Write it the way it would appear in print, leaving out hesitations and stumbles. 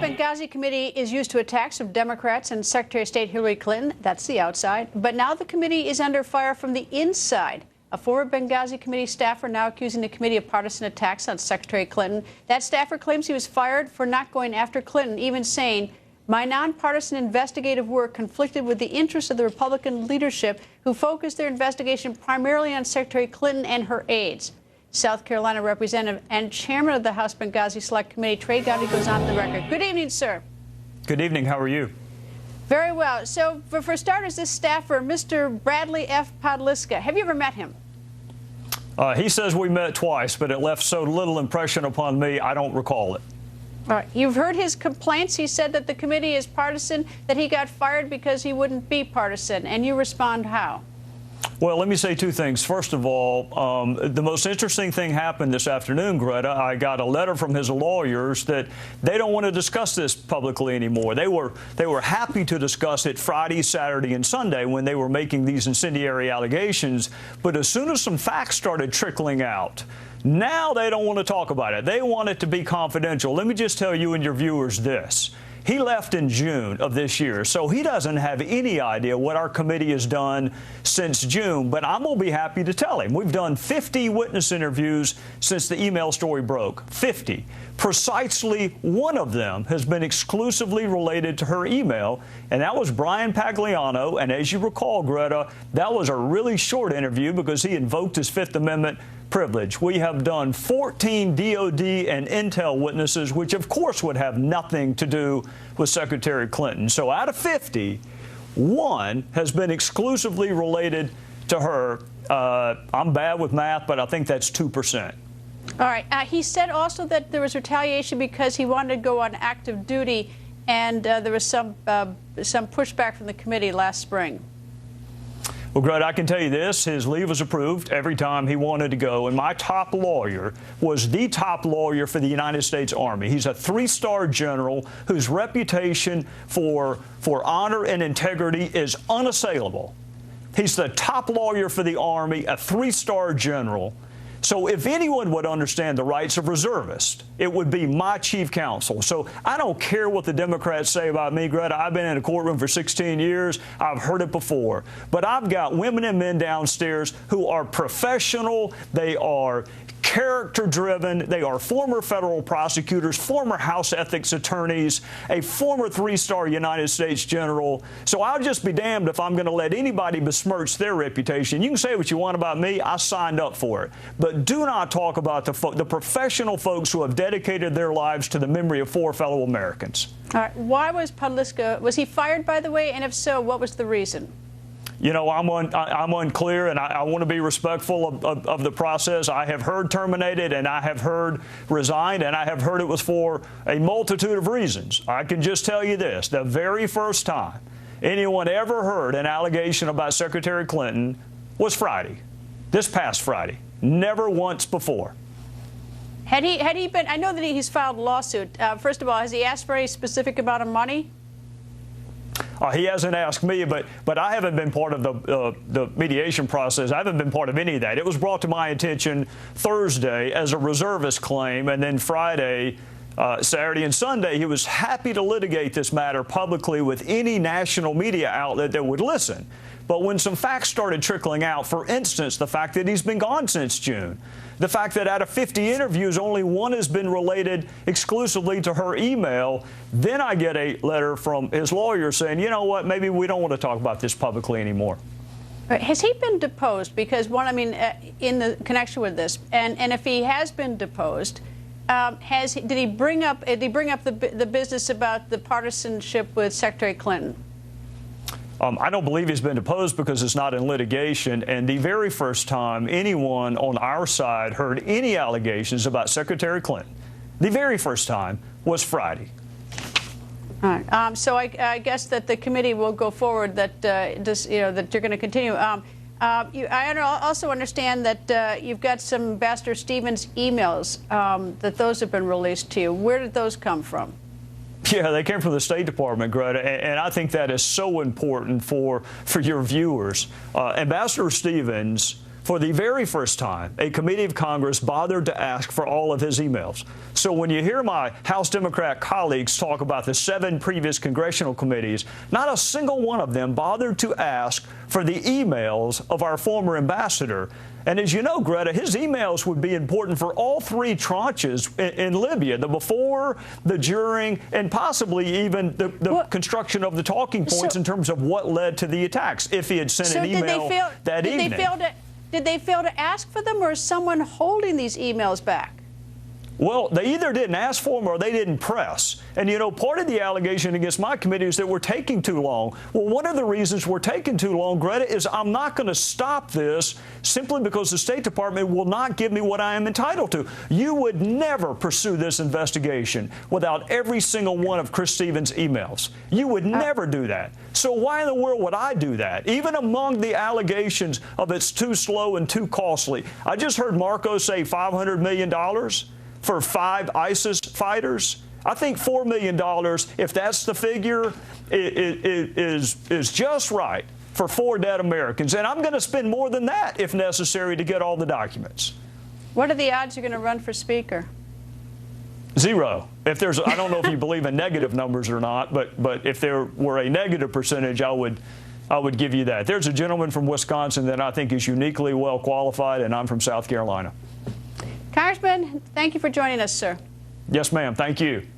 Benghazi committee is used to attacks of Democrats and Secretary of State Hillary Clinton. That's the outside. But now the committee is under fire from the inside. A former Benghazi committee staffer now accusing the committee of partisan attacks on Secretary Clinton. That staffer claims he was fired for not going after Clinton, even saying, "My nonpartisan investigative work conflicted with the interests of the Republican leadership, who focused their investigation primarily on Secretary Clinton and her aides." South Carolina Representative and Chairman of the House Benghazi Select Committee, Trey Gowdy, goes on the record. Good evening, sir. Good evening. How are you? Very well. So, for starters, this staffer, Mr. Bradley F. Podliska, have you ever met him? He says we met twice, but it left so little impression upon me, I don't recall it. All right. You've heard his complaints. He said that the committee is partisan, that he got fired because he wouldn't be partisan. And you respond how? Well, let me say two things. First of all, the most interesting thing happened this afternoon, Greta. I got a letter from his lawyers that they don't want to discuss this publicly anymore. They were happy to discuss it Friday, Saturday, and Sunday when they were making these incendiary allegations. But as soon as some facts started trickling out, now they don't want to talk about it. They want it to be confidential. Let me just tell you and your viewers this. He left in June of this year, so he doesn't have any idea what our committee has done since June, but I'm going to be happy to tell him. We've done 50 witness interviews since the email story broke. 50. Precisely one of them has been exclusively related to her email, and that was Brian Pagliano. And as you recall, Greta, that was a really short interview because he invoked his Fifth Amendment privilege. We have done 14 DOD and intel witnesses, which of course would have nothing to do with Secretary Clinton. So out of 50, one has been exclusively related to her. I'm bad with math, but I think that's 2%. All right. He said also that there was retaliation because he wanted to go on active duty, and there was some pushback from the committee last spring. Well, Greta, I can tell you this. His leave was approved every time he wanted to go. And my top lawyer was the top lawyer for the United States Army. He's a three-star general whose reputation for honor and integrity is unassailable. He's the top lawyer for the Army, a three-star general. So if anyone would understand the rights of reservists, it would be my chief counsel. So I don't care what the Democrats say about me, Greta. I've been in a courtroom for 16 years. I've heard it before. But I've got women and men downstairs who are professional. They are character-driven. They are former federal prosecutors, former House ethics attorneys, a former three-star United States general. So I'll just be damned if I'm going to let anybody besmirch their reputation. You can say what you want about me. I signed up for it. But do not talk about the professional folks who have dedicated their lives to the memory of four fellow Americans. All right. Why was Podliska, was he fired, by the way? And if so, what was the reason? You know, I'm unclear, and I want to be respectful of the process. I have heard terminated, and I have heard resigned, and I have heard it was for a multitude of reasons. I can just tell you this. The very first time anyone ever heard an allegation about Secretary Clinton was Friday, this past Friday. Never once before. Had he been, I know that he's filed a lawsuit. First of all, has he asked for any specific amount of money? He hasn't asked me, but I haven't been part of the mediation process. I haven't been part of any of that. It was brought to my attention Thursday as a reservist claim, and then Friday, Saturday, and Sunday, he was happy to litigate this matter publicly with any national media outlet that would listen. But when some facts started trickling out, for instance, the fact that he's been gone since June, the fact that out of 50 interviews, only one has been related exclusively to her email, then I get a letter from his lawyer saying, you know what, maybe we don't want to talk about this publicly anymore. Has he been deposed? Because in the connection with this, and if he has been deposed, did he bring up the business about the partisanship with Secretary Clinton? I don't believe he's been deposed because it's not in litigation. And the very first time anyone on our side heard any allegations about Secretary Clinton, the very first time was Friday. All right. So I guess that the committee will go forward that that you're going to continue. I also understand that you've got some Ambassador Stevens emails that those have been released to you. Where did those come from? Yeah, they came from the State Department, Greta, and I think that is so important for your viewers. Ambassador Stevens for the very first time, a committee of Congress bothered to ask for all of his emails. So when you hear my House Democrat colleagues talk about the 7 previous congressional committees, not a single one of them bothered to ask for the emails of our former ambassador. And as you know, Greta, his emails would be important for all 3 tranches in Libya, the before, the during, and possibly even the construction of the talking points in terms of what led to the attacks, if he had sent an email that evening. Did they fail to ask for them, or is someone holding these emails back? Well, they either didn't ask for them or they didn't press. And, you know, part of the allegation against my committee is that we're taking too long. Well, one of the reasons we're taking too long, Greta, is I'm not going to stop this simply because the State Department will not give me what I am entitled to. You would never pursue this investigation without every single one of Chris Stevens' emails. You would never do that. So why in the world would I do that? Even among the allegations of it's too slow and too costly. I just heard Marco say $500 million. For 5 ISIS fighters. I think $4 million, if that's the figure, is just right for 4 dead Americans. And I'm going to spend more than that, if necessary, to get all the documents. What are the odds you're going to run for Speaker? 0. If there's, I don't know if you believe in negative numbers or not, but if there were a negative percentage, I would give you that. There's a gentleman from Wisconsin that I think is uniquely well qualified, and I'm from South Carolina. Congressman, thank you for joining us, sir. Yes, ma'am. Thank you.